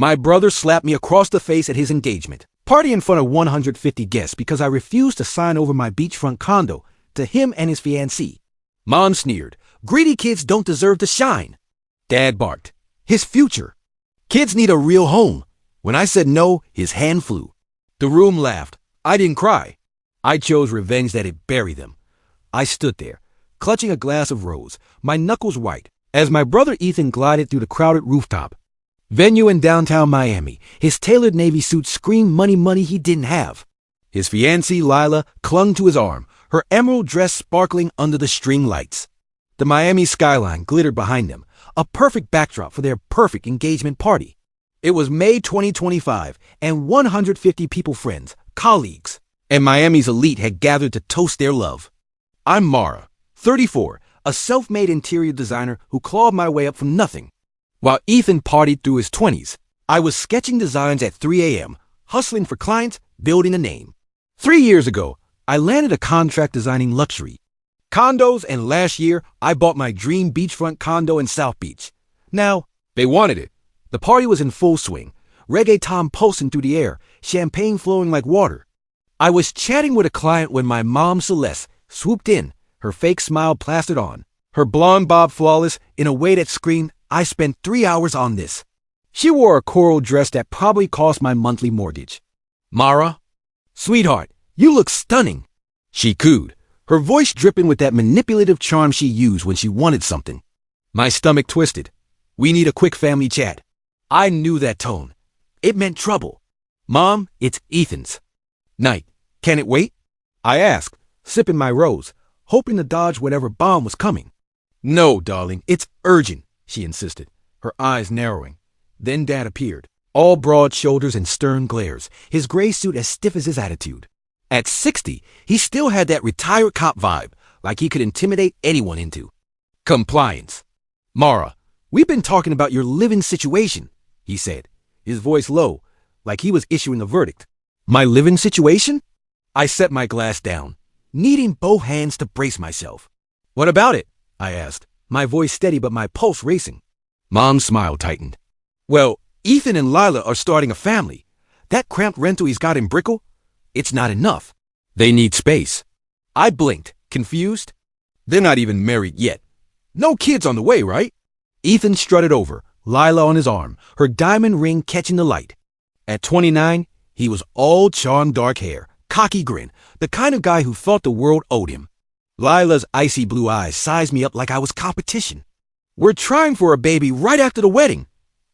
My brother slapped me across the face at his engagement. Party in front of 150 guests because I refused to sign over my beachfront condo to him and his fiancée. Mom sneered. Greedy kids don't deserve to shine. Dad barked. His future. Kids need a real home. When I said no, his hand flew. The room laughed. I didn't cry. I chose revenge that it bury them. I stood there, clutching a glass of rose, my knuckles white, as my brother Ethan glided through the crowded rooftop. Venue in downtown Miami, his tailored Navy suit screamed money he didn't have. His fiancée, Lila, clung to his arm, her emerald dress sparkling under the string lights. The Miami skyline glittered behind them, a perfect backdrop for their perfect engagement party. It was May 2025, and 150 people friends, colleagues, and Miami's elite had gathered to toast their love. I'm Mara, 34, a self-made interior designer who clawed my way up from nothing. While Ethan partied through his 20s, I was sketching designs at 3 a.m., hustling for clients, building a name. 3 years ago, I landed a contract designing luxury condos, and last year, I bought my dream beachfront condo in South Beach. Now, they wanted it. The party was in full swing, reggaeton pulsing through the air, champagne flowing like water. I was chatting with a client when my mom, Celeste, swooped in, her fake smile plastered on, her blonde bob flawless in a way that screamed, I spent 3 hours on this. She wore a coral dress that probably cost my monthly mortgage. Mara, sweetheart, you look stunning. She cooed, her voice dripping with that manipulative charm she used when she wanted something. My stomach twisted. We need a quick family chat. I knew that tone. It meant trouble. Mom, it's Ethan's. Night. Can it wait? I asked, sipping my rose, hoping to dodge whatever bomb was coming. No, darling, it's urgent, she insisted, her eyes narrowing. Then Dad appeared, all broad shoulders and stern glares, his gray suit as stiff as his attitude. At 60, he still had that retired cop vibe, like he could intimidate anyone into compliance. Mara, we've been talking about your living situation, he said, his voice low, like he was issuing a verdict. My living situation? I set my glass down, needing both hands to brace myself. What about it? I asked, my voice steady but my pulse racing. Mom's smile tightened. Well, Ethan and Lila are starting a family. That cramped rental he's got in Brickell, it's not enough. They need space. I blinked, confused. They're not even married yet. No kids on the way, right? Ethan strutted over, Lila on his arm, her diamond ring catching the light. At 29, he was all charmed dark hair, cocky grin, the kind of guy who thought the world owed him. Lila's icy blue eyes sized me up like I was competition. We're trying for a baby right after the wedding,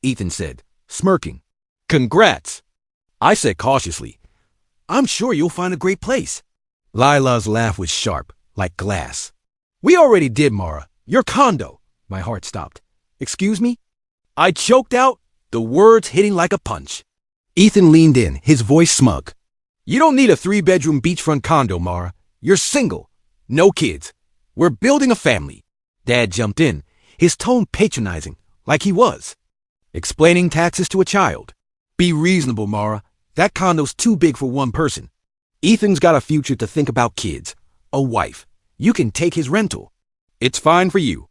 Ethan said, smirking. Congrats. I said cautiously, I'm sure you'll find a great place. Lila's laugh was sharp, like glass. We already did, Mara. Your condo. My heart stopped. Excuse me? I choked out, the words hitting like a punch. Ethan leaned in, his voice smug. You don't need a 3-bedroom beachfront condo, Mara. You're single. No kids. We're building a family. Dad jumped in, his tone patronizing, like he was. Explaining taxes to a child. Be reasonable, Mara. That condo's too big for one person. Ethan's got a future to think about kids. A wife. You can take his rental. It's fine for you.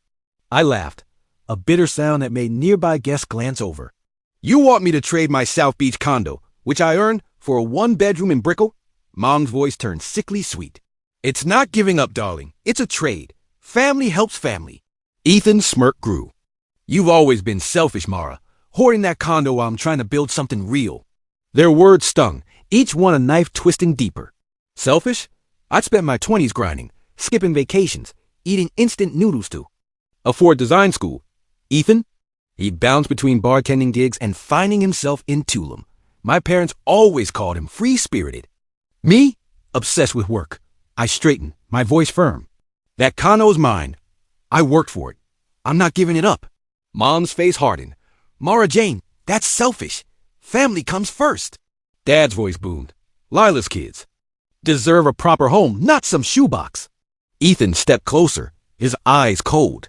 I laughed, a bitter sound that made nearby guests glance over. You want me to trade my South Beach condo, which I earned, for a 1-bedroom in Brickell? Mom's voice turned sickly sweet. It's not giving up, darling. It's a trade. Family helps family. Ethan's smirk grew. You've always been selfish, Mara, hoarding that condo while I'm trying to build something real. Their words stung, each one a knife twisting deeper. Selfish? I'd spent my 20s grinding, skipping vacations, eating instant noodles too. Afford design school. Ethan? He'd bounce between bartending gigs and finding himself in Tulum. My parents always called him free-spirited. Me? Obsessed with work. I straightened, my voice firm. That condo's mine. I worked for it. I'm not giving it up. Mom's face hardened. Mara Jane, that's selfish. Family comes first. Dad's voice boomed. Lila's kids deserve a proper home, not some shoebox. Ethan stepped closer, his eyes cold.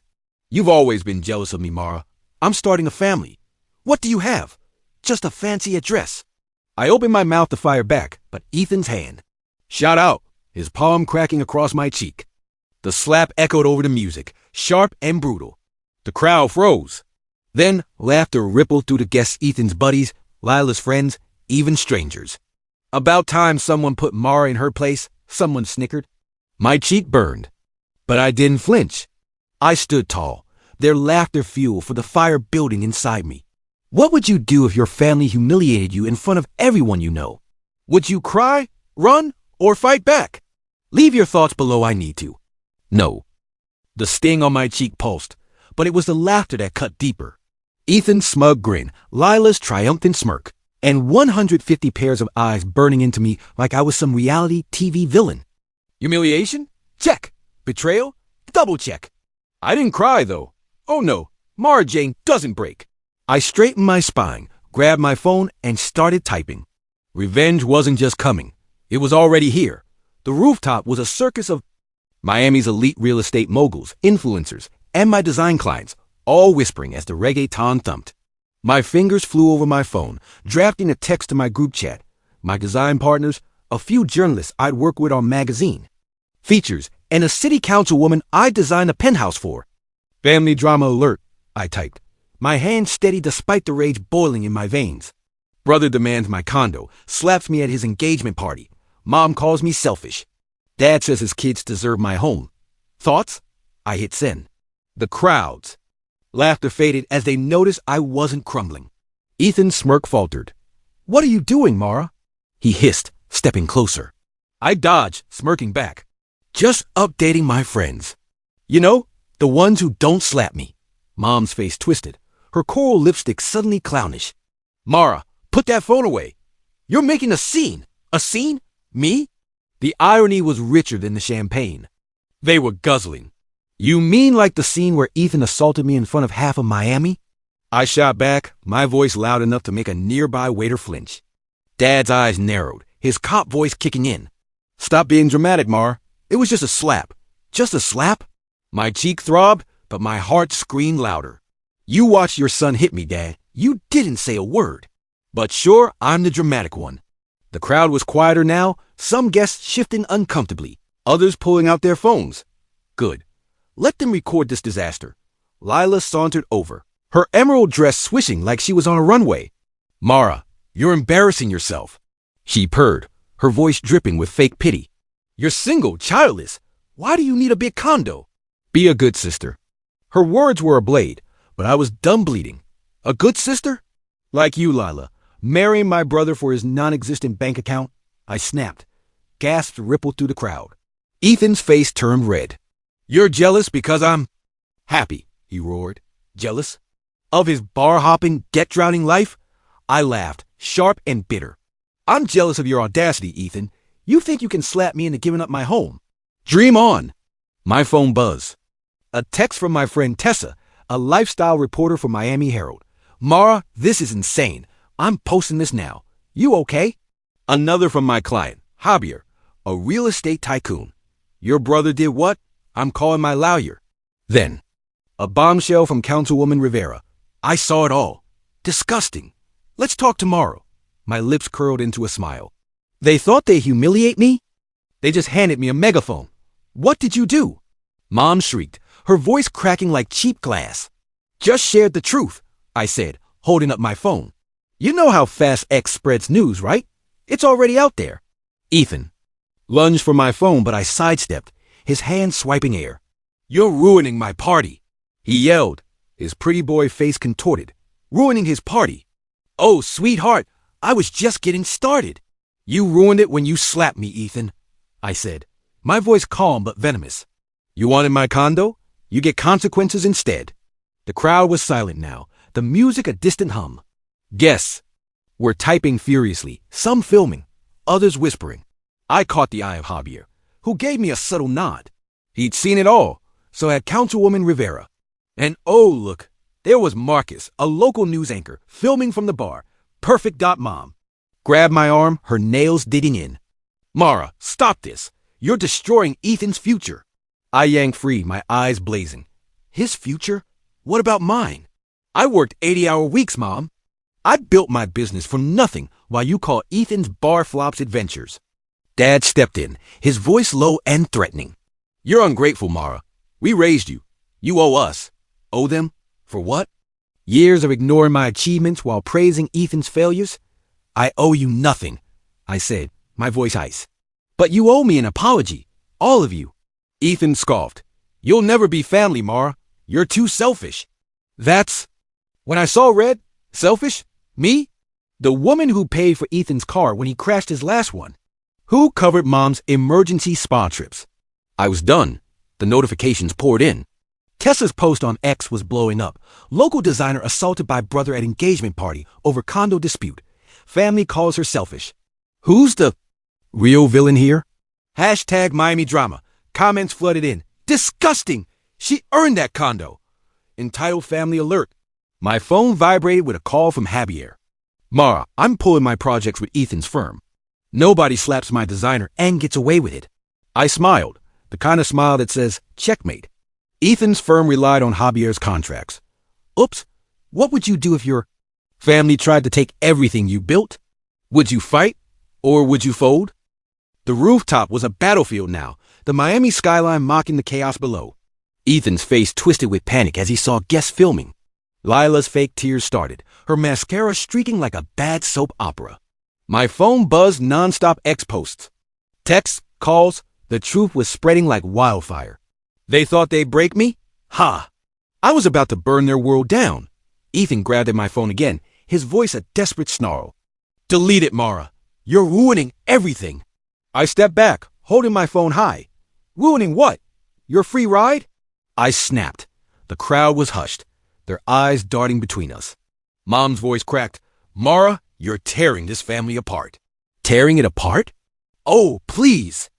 You've always been jealous of me, Mara. I'm starting a family. What do you have? Just a fancy address. I opened my mouth to fire back, but Ethan's hand shot out, his palm cracking across my cheek. The slap echoed over the music, sharp and brutal. The crowd froze. Then laughter rippled through the guests, Ethan's buddies, Lila's friends, even strangers. About time someone put Mara in her place, someone snickered. My cheek burned, but I didn't flinch. I stood tall, their laughter fuel for the fire building inside me. What would you do if your family humiliated you in front of everyone you know? Would you cry, run, or fight back? Leave your thoughts below, I need to. No. The sting on my cheek pulsed, but it was the laughter that cut deeper. Ethan's smug grin, Lila's triumphant smirk, and 150 pairs of eyes burning into me like I was some reality TV villain. Humiliation? Check. Betrayal? Double check. I didn't cry, though. Oh no, Mara Jane doesn't break. I straightened my spine, grabbed my phone, and started typing. Revenge wasn't just coming. It was already here. The rooftop was a circus of Miami's elite real estate moguls, influencers, and my design clients, all whispering as the reggaeton thumped. My fingers flew over my phone, drafting a text to my group chat. My design partners, a few journalists I'd worked with on magazine, features, and a city councilwoman I'd designed a penthouse for. Family drama alert, I typed, my hand steady despite the rage boiling in my veins. Brother demands my condo, slaps me at his engagement party. Mom calls me selfish. Dad says his kids deserve my home. Thoughts? I hit send. The crowds. Laughter faded as they noticed I wasn't crumbling. Ethan's smirk faltered. What are you doing, Mara? He hissed, stepping closer. I dodged, smirking back. Just updating my friends. You know, the ones who don't slap me. Mom's face twisted, her coral lipstick suddenly clownish. Mara, put that phone away. You're making a scene. A scene? Me? The irony was richer than the champagne. They were guzzling. You mean like the scene where Ethan assaulted me in front of half of Miami? I shot back, my voice loud enough to make a nearby waiter flinch. Dad's eyes narrowed, his cop voice kicking in. Stop being dramatic, Mar. It was just a slap. Just a slap? My cheek throbbed, but my heart screamed louder. You watched your son hit me, Dad. You didn't say a word. But sure, I'm the dramatic one. The crowd was quieter now, some guests shifting uncomfortably, others pulling out their phones. Good. Let them record this disaster. Lila sauntered over, her emerald dress swishing like she was on a runway. Mara, you're embarrassing yourself. She purred, her voice dripping with fake pity. You're single, childless. Why do you need a big condo? Be a good sister. Her words were a blade, but I was done bleeding. A good sister? Like you, Lila, marrying my brother for his non-existent bank account? I snapped. Gasps rippled through the crowd. Ethan's face turned red. You're jealous because I'm happy, he roared. Jealous? Of his bar-hopping, get-drowning life? I laughed, sharp and bitter. I'm jealous of your audacity, Ethan. You think you can slap me into giving up my home? Dream on. My phone buzzed. A text from my friend Tessa, a lifestyle reporter for Miami Herald. Mara, this is insane. I'm posting this now. You okay? Another from my client, Javier, a real estate tycoon. Your brother did what? I'm calling my lawyer. Then, a bombshell from Councilwoman Rivera. I saw it all. Disgusting. Let's talk tomorrow. My lips curled into a smile. They thought they'd humiliate me? They just handed me a megaphone. What did you do? Mom shrieked, her voice cracking like cheap glass. Just shared the truth, I said, holding up my phone. You know how fast X spreads news, right? It's already out there. Ethan lunged for my phone, but I sidestepped, his hand swiping air. You're ruining my party, he yelled, his pretty boy face contorted. Ruining his party. Oh, sweetheart, I was just getting started. You ruined it when you slapped me, Ethan, I said, my voice calm but venomous. You wanted my condo? You get consequences instead. The crowd was silent now, the music a distant hum. Guests were typing furiously, some filming, others whispering. I caught the eye of Javier, who gave me a subtle nod. He'd seen it all, so had Councilwoman Rivera. And oh, look, there was Marcus, a local news anchor, filming from the bar. Perfect. Mom grabbed my arm, her nails digging in. Mara, stop this. You're destroying Ethan's future. I yanked free, my eyes blazing. His future? What about mine? I worked 80-hour weeks, Mom. I built my business from nothing while you call Ethan's bar flops adventures. Dad stepped in, his voice low and threatening. You're ungrateful, Mara. We raised you. You owe us. Owe them? For what? Years of ignoring my achievements while praising Ethan's failures? I owe you nothing, I said, my voice ice. But you owe me an apology, all of you. Ethan scoffed. You'll never be family, Mara. You're too selfish. That's... When I saw Red, selfish? Me? The woman who paid for Ethan's car when he crashed his last one. Who covered Mom's emergency spa trips? I was done. The notifications poured in. Tessa's post on X was blowing up. Local designer assaulted by brother at engagement party over condo dispute. Family calls her selfish. Who's the real villain here? Hashtag Miami drama. Comments flooded in. Disgusting! She earned that condo. Entitled family alert. My phone vibrated with a call from Javier. Mara, I'm pulling my projects with Ethan's firm. Nobody slaps my designer and gets away with it. I smiled, the kind of smile that says, checkmate. Ethan's firm relied on Javier's contracts. Oops, what would you do if your family tried to take everything you built? Would you fight, or would you fold? The rooftop was a battlefield now, the Miami skyline mocking the chaos below. Ethan's face twisted with panic as he saw guests filming. Lila's fake tears started, her mascara streaking like a bad soap opera. My phone buzzed nonstop X posts. Texts, calls, the truth was spreading like wildfire. They thought they'd break me? Ha! I was about to burn their world down. Ethan grabbed at my phone again, his voice a desperate snarl. Delete it, Mara. You're ruining everything. I stepped back, holding my phone high. Ruining what? Your free ride? I snapped. The crowd was hushed, their eyes darting between us. Mom's voice cracked. Mara, you're tearing this family apart. Tearing it apart? Oh, please.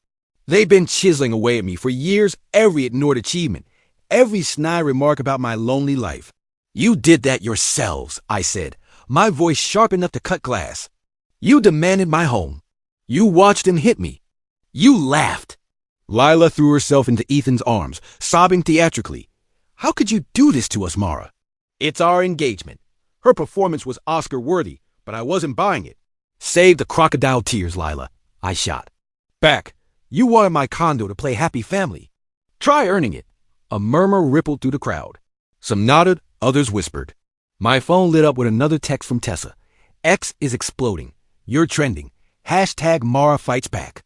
They've been chiseling away at me for years, every ignored achievement, every snide remark about my lonely life. You did that yourselves, I said, my voice sharp enough to cut glass. You demanded my home. You watched him hit me. You laughed. Lila threw herself into Ethan's arms, sobbing theatrically. How could you do this to us, Mara? It's our engagement. Her performance was Oscar-worthy, but I wasn't buying it. Save the crocodile tears, Lila, I shot. Back. You wanted my condo to play happy family. Try earning it. A murmur rippled through the crowd. Some nodded, others whispered. My phone lit up with another text from Tessa. X is exploding. You're trending. Hashtag Mara fights back.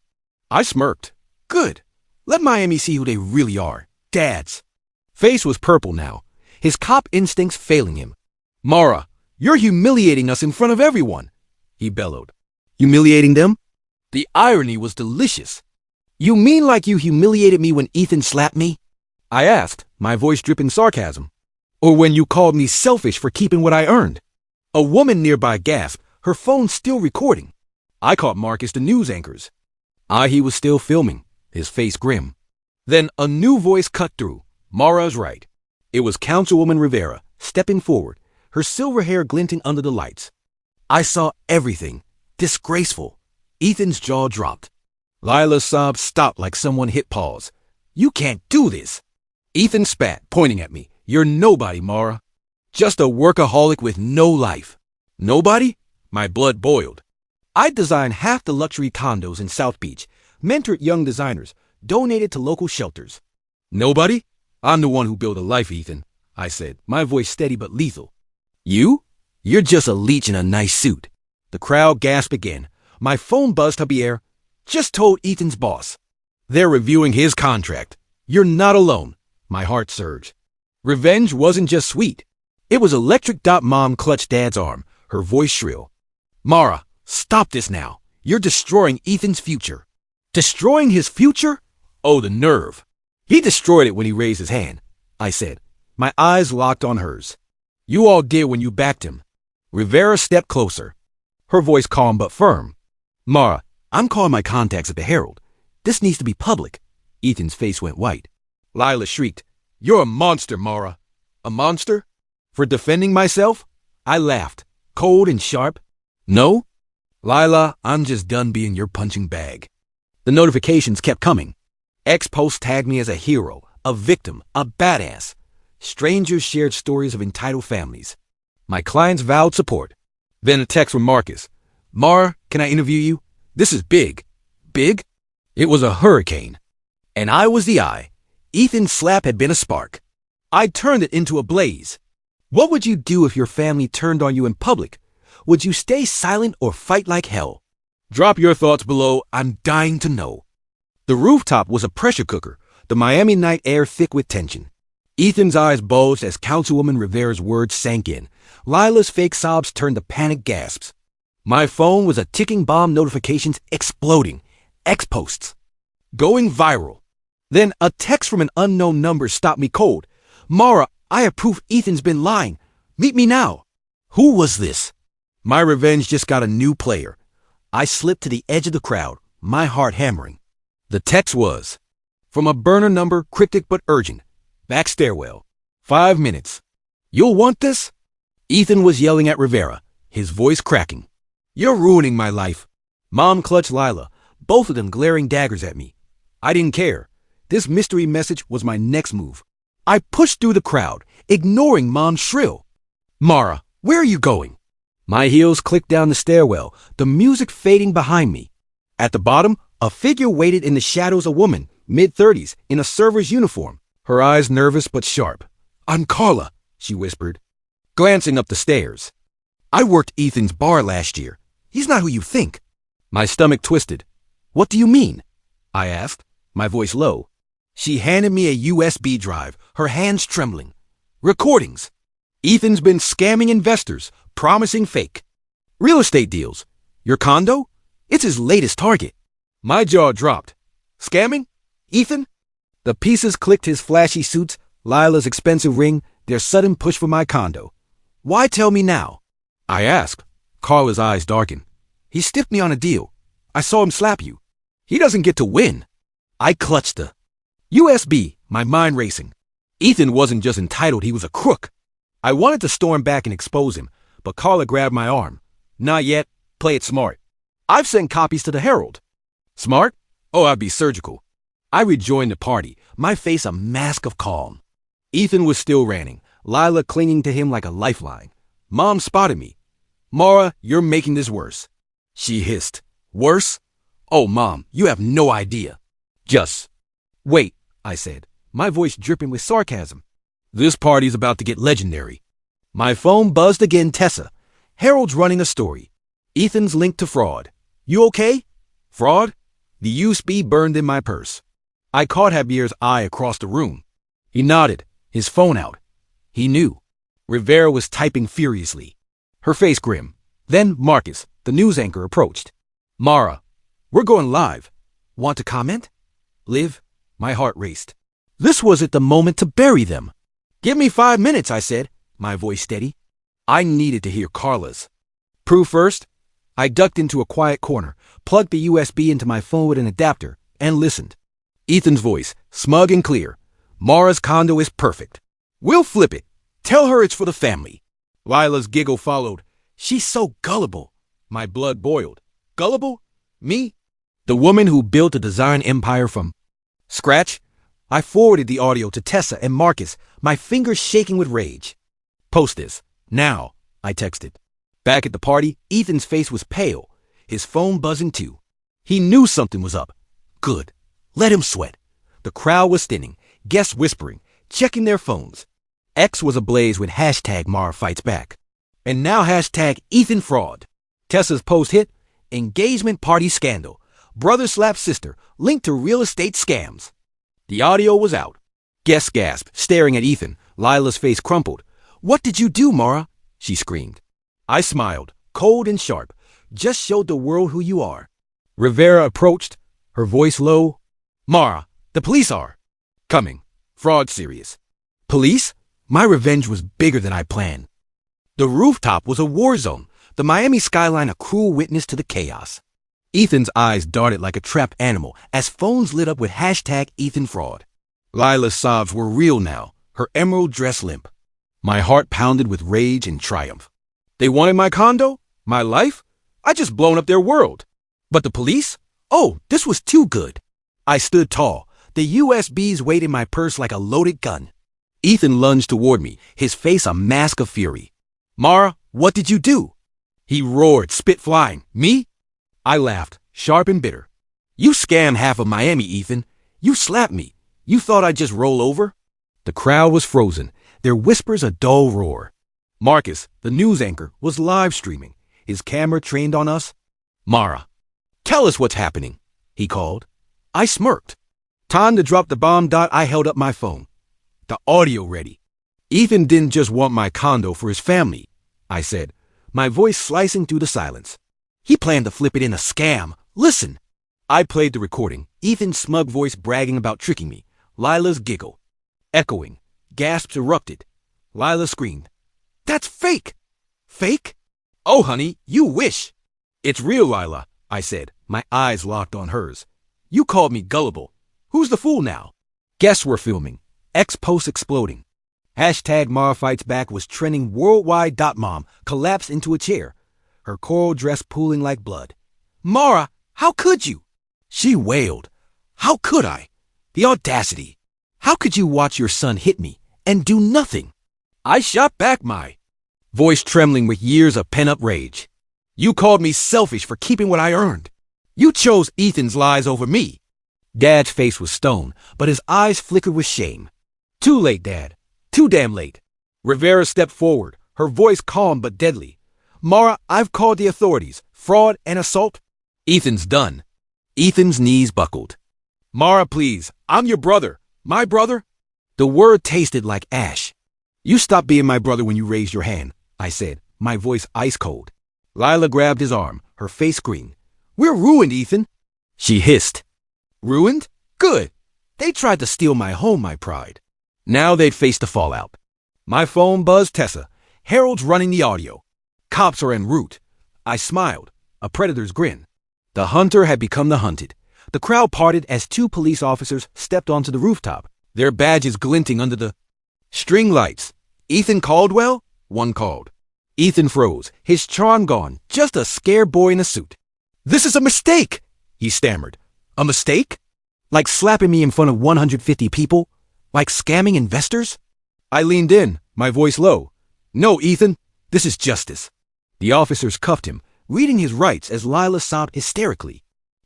I smirked. Good. Let Miami see who they really are. Dads. Face was purple now, his cop instincts failing him. Mara, you're humiliating us in front of everyone, he bellowed. Humiliating them? The irony was delicious. You mean like you humiliated me when Ethan slapped me? I asked, my voice dripping sarcasm. Or when you called me selfish for keeping what I earned? A woman nearby gasped, her phone still recording. I caught Marcus, the news anchors. He was still filming, his face grim. Then a new voice cut through. Mara's right. It was Councilwoman Rivera, stepping forward, her silver hair glinting under the lights. I saw everything. Disgraceful. Ethan's jaw dropped. Lila's sobs stopped like someone hit pause. You can't do this. Ethan spat, pointing at me. You're nobody, Mara. Just a workaholic with no life. Nobody? My blood boiled. I'd designed half the luxury condos in South Beach, mentored young designers, donated to local shelters. Nobody? I'm the one who built a life, Ethan, I said, my voice steady but lethal. You? You're just a leech in a nice suit. The crowd gasped again. My phone buzzed Javier. Just told Ethan's boss. They're reviewing his contract. You're not alone. My heart surged. Revenge wasn't just sweet. It was electric. Mom clutched Dad's arm, her voice shrill. Mara, stop this now. You're destroying Ethan's future. Destroying his future? Oh, the nerve. He destroyed it when he raised his hand, I said, my eyes locked on hers. You all did when you backed him. Rivera stepped closer, her voice calm but firm. Mara, I'm calling my contacts at the Herald. This needs to be public. Ethan's face went white. Lila shrieked, You're a monster, Mara. A monster? For defending myself? I laughed, cold and sharp. No? Lila, I'm just done being your punching bag. The notifications kept coming. X-Post tagged me as a hero, a victim, a badass. Strangers shared stories of entitled families. My clients vowed support. Then a text from Marcus. Mara, can I interview you? This is big. Big? It was a hurricane. And I was the eye. Ethan's slap had been a spark. I turned it into a blaze. What would you do if your family turned on you in public? Would you stay silent or fight like hell? Drop your thoughts below. I'm dying to know. The rooftop was a pressure cooker, the Miami night air thick with tension. Ethan's eyes bulged as Councilwoman Rivera's words sank in. Lila's fake sobs turned to panic gasps. My phone was a ticking bomb, notifications exploding. X-posts. Going viral. Then a text from an unknown number stopped me cold. Mara, I approve Ethan's been lying. Meet me now. Who was this? My revenge just got a new player. I slipped to the edge of the crowd, my heart hammering. The text was, from a burner number, cryptic but urgent. Back stairwell. 5 minutes. You'll want this? Ethan was yelling at Rivera, his voice cracking. You're ruining my life. Mom clutched Lila, both of them glaring daggers at me. I didn't care. This mystery message was my next move. I pushed through the crowd, ignoring Mom's shrill. Mara, where are you going? My heels clicked down the stairwell, the music fading behind me. At the bottom, a figure waited in the shadows, a woman, mid-30s, in a server's uniform, her eyes nervous but sharp. I'm Carla, she whispered, glancing up the stairs. I worked Ethan's bar last year. He's not who you think. My stomach twisted. What do you mean? I asked, my voice low. She handed me a USB drive, her hands trembling. Recordings. Ethan's been scamming investors, promising fake real estate deals. Your condo? It's his latest target. My jaw dropped. Scamming? Ethan? The pieces clicked: his flashy suits, Lila's expensive ring, their sudden push for my condo. Why tell me now? I asked. Carla's eyes darkened. He stiffed me on a deal. I saw him slap you. He doesn't get to win. I clutched the USB, my mind racing. Ethan wasn't just entitled, he was a crook. I wanted to storm back and expose him, but Carla grabbed my arm. Not yet. Play it smart. I've sent copies to the Herald. Smart? Oh, I'd be surgical. I rejoined the party, my face a mask of calm. Ethan was still ranting, Lila clinging to him like a lifeline. Mom spotted me. Mara, you're making this worse. She hissed. Worse? Oh, Mom, you have no idea. Just wait, I said, my voice dripping with sarcasm. This party's about to get legendary. My phone buzzed again. Tessa. Harold's running a story. Ethan's linked to fraud. You okay? Fraud? The USB burned in my purse. I caught Javier's eye across the room. He nodded, his phone out. He knew. Rivera was typing furiously, her face grim. Then Marcus, the news anchor, approached. Mara, we're going live. Want to comment? Liv? My heart raced. This wasn't the moment to bury them. Give me 5 minutes, I said, my voice steady. I needed to hear Carla's. Proof first. I ducked into a quiet corner, plugged the USB into my phone with an adapter, and listened. Ethan's voice, smug and clear. Mara's condo is perfect. We'll flip it. Tell her it's for the family. Lila's giggle followed. She's so gullible. My blood boiled. Gullible? Me? The woman who built a design empire from scratch? I forwarded the audio to Tessa and Marcus, my fingers shaking with rage. Post this. Now, I texted. Back at the party, Ethan's face was pale, his phone buzzing too. He knew something was up. Good. Let him sweat. The crowd was thinning, guests whispering, checking their phones. X was ablaze with hashtag Mara fights back. And now hashtag Ethan fraud. Tessa's post hit, engagement party scandal. Brother slaps sister, linked to real estate scams. The audio was out. Guests gasped, staring at Ethan. Lila's face crumpled. What did you do, Mara? She screamed. I smiled, cold and sharp. Just showed the world who you are. Rivera approached, her voice low. Mara, the police are coming. Fraud serious. Police? My revenge was bigger than I planned. The rooftop was a war zone, the Miami skyline a cruel witness to the chaos. Ethan's eyes darted like a trapped animal as phones lit up with hashtag Ethan fraud. Lila's sobs were real now, her emerald dress limp. My heart pounded with rage and triumph. They wanted my condo? My life? I just blown up their world. But the police? Oh, this was too good. I stood tall, the USBs weighed in my purse like a loaded gun. Ethan lunged toward me, his face a mask of fury. Mara, what did you do? He roared, spit flying. Me? I laughed, sharp and bitter. You scammed half of Miami, Ethan. You slapped me. You thought I'd just roll over? The crowd was frozen, their whispers a dull roar. Marcus, the news anchor, was live streaming, his camera trained on us. Mara, tell us what's happening, he called. I smirked. Time to drop the bomb. I held up my phone. The audio ready. Ethan didn't just want my condo for his family, I said, my voice slicing through the silence. He planned to flip it in a scam. Listen. I played the recording, Ethan's smug voice bragging about tricking me. Lila's giggle. Echoing. Gasps erupted. Lila screamed. That's fake! Fake? Oh, honey, you wish. It's real, Lila, I said, my eyes locked on hers. You called me gullible. Who's the fool now? Guests were filming. X-posts exploding. Hashtag Mara Fights Back was trending worldwide. Mom collapsed into a chair, her coral dress pooling like blood. Mara, how could you? She wailed. How could I? The audacity. How could you watch your son hit me and do nothing? I shot back, my voice trembling with years of pent-up rage. You called me selfish for keeping what I earned. You chose Ethan's lies over me. Dad's face was stone, but his eyes flickered with shame. Too late, Dad. Too damn late. Rivera stepped forward, her voice calm but deadly. Mara, I've called the authorities. Fraud and assault. Ethan's done. Ethan's knees buckled. Mara, please. I'm your brother. My brother? The word tasted like ash. You stopped being my brother when you raised your hand, I said, my voice ice cold. Lila grabbed his arm, her face green. We're ruined, Ethan. She hissed. Ruined? Good. They tried to steal my home, my pride. Now they'd face the fallout. My phone buzzed. Tessa. Harold's running the audio. Cops are en route. I smiled, a predator's grin. The hunter had become the hunted. The crowd parted as two police officers stepped onto the rooftop, their badges glinting under the string lights. Ethan Caldwell? One called. Ethan froze, his charm gone, just a scared boy in a suit. This is a mistake, he stammered. A mistake? Like slapping me in front of 150 people? Like scamming investors? I leaned in, my voice low. No, Ethan, this is justice. The officers cuffed him, reading his rights as Lila sobbed hysterically.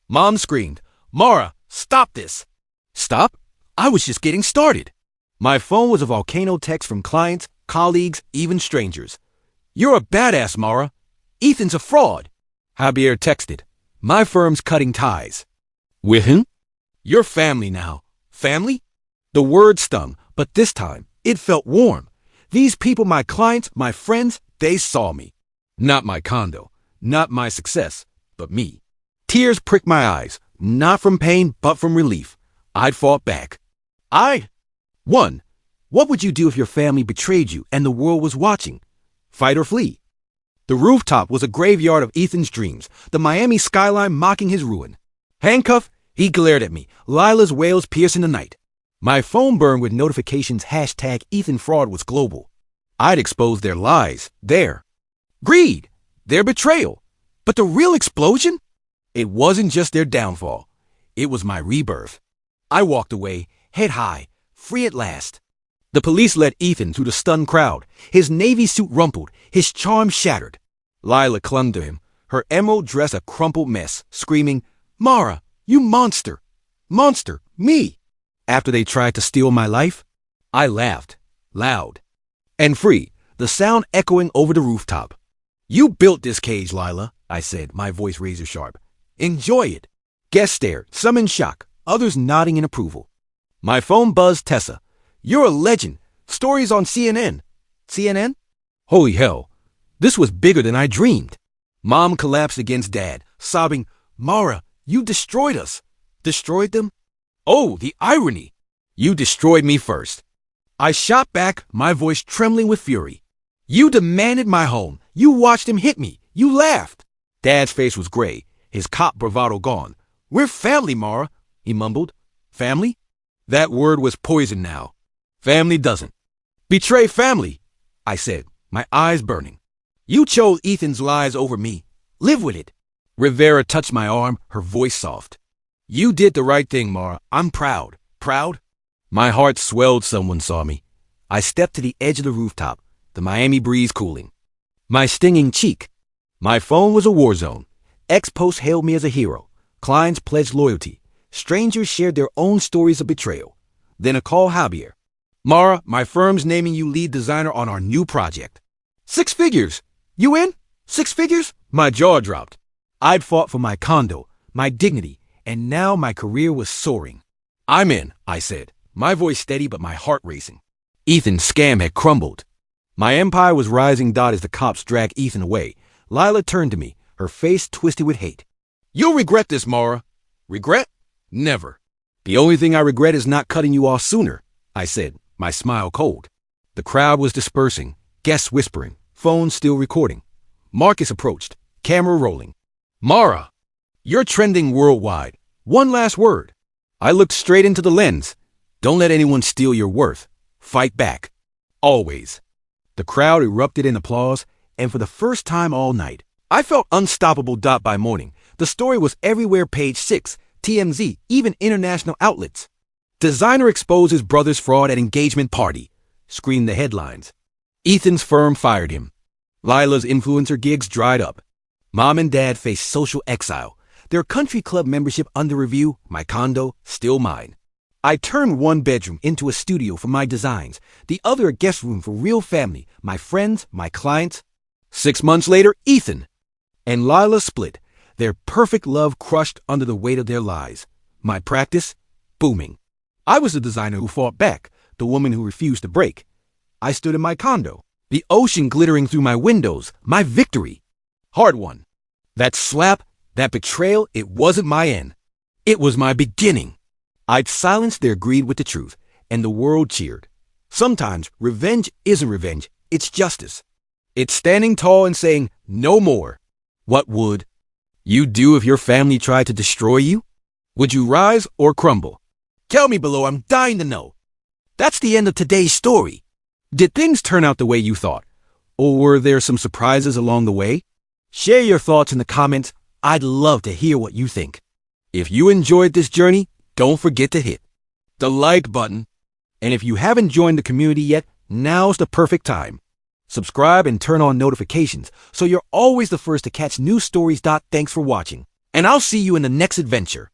Mom screamed, Mara, stop this. Stop? I was just getting started. My phone was a volcano text from clients, colleagues, even strangers. You're a badass, Mara. Ethan's a fraud. Javier texted. My firm's cutting ties. With him? You're family now. Family? The word stung, but this time it felt warm. These people, my clients, my friends, they saw me. Not my condo, not my success, but me. Tears pricked my eyes, not from pain, but from relief. I'd fought back. One, what would you do if your family betrayed you and the world was watching? Fight or flee? The rooftop was a graveyard of Ethan's dreams, the Miami skyline mocking his ruin. Handcuffed, he glared at me, Lila's wails piercing the night. My phone burned with notifications. Hashtag Ethan fraud was global. I'd exposed their lies, their greed, their betrayal. But the real explosion? It wasn't just their downfall. It was my rebirth. I walked away, head high, free at last. The police led Ethan through the stunned crowd, his navy suit rumpled, his charm shattered. Lila clung to him, her emerald dress a crumpled mess, screaming, Mara, you monster! Monster, me! After they tried to steal my life, I laughed, loud and free, the sound echoing over the rooftop. You built this cage, Lila, I said, my voice razor sharp. Enjoy it. Guests stared, some in shock, others nodding in approval. My phone buzzed. Tessa. You're a legend. Stories on CNN. CNN? Holy hell. This was bigger than I dreamed. Mom collapsed against Dad, sobbing, Mara, you destroyed us. Destroyed them? Oh, the irony. You destroyed me first. I shot back, my voice trembling with fury. You demanded my home. You watched him hit me. You laughed. Dad's face was gray, his cop bravado gone. We're family, Mara, he mumbled. Family? That word was poison now. Family doesn't betray family, I said, my eyes burning. You chose Ethan's lies over me. Live with it. Rivera touched my arm, her voice soft. You did the right thing, Mara. I'm proud. Proud? My heart swelled. Someone saw me. I stepped to the edge of the rooftop, the Miami breeze cooling. My stinging cheek. My phone was a war zone. Ex-posts hailed me as a hero. Clients pledged loyalty. Strangers shared their own stories of betrayal. Then a call. Javier. Mara, my firm's naming you lead designer on our new project. 6 figures. You in? 6 figures? My jaw dropped. I'd fought for my condo, my dignity, and now my career was soaring. I'm in, I said, my voice steady but my heart racing. Ethan's scam had crumbled. My empire was rising. As the cops dragged Ethan away, Lila turned to me, her face twisted with hate. You'll regret this, Mara. Regret? Never. The only thing I regret is not cutting you off sooner, I said, my smile cold. The crowd was dispersing, guests whispering, phones still recording. Marcus approached, camera rolling. Mara, you're trending worldwide. One last word. I looked straight into the lens. Don't let anyone steal your worth. Fight back. Always. The crowd erupted in applause, and for the first time all night, I felt unstoppable. By morning, the story was everywhere. Page 6, TMZ, even international outlets. Designer exposes brother's fraud at engagement party, screamed the headlines. Ethan's firm fired him. Lila's influencer gigs dried up. Mom and dad faced social exile. Their country club membership under review, my condo, still mine. I turned one bedroom into a studio for my designs, the other a guest room for real family, my friends, my clients. 6 months later, Ethan and Lila split, their perfect love crushed under the weight of their lies. My practice, booming. I was the designer who fought back, the woman who refused to break. I stood in my condo, the ocean glittering through my windows, my victory. Hard won. That slap, that betrayal, it wasn't my end. It was my beginning. I'd silenced their greed with the truth, and the world cheered. Sometimes revenge isn't revenge, it's justice. It's standing tall and saying, no more. What would you do if your family tried to destroy you? Would you rise or crumble? Tell me below, I'm dying to know. That's the end of today's story. Did things turn out the way you thought? Or were there some surprises along the way? Share your thoughts in the comments. I'd love to hear what you think. If you enjoyed this journey, don't forget to hit the like button. And if you haven't joined the community yet, now's the perfect time. Subscribe and turn on notifications so you're always the first to catch new stories. Thanks for watching, and I'll see you in the next adventure.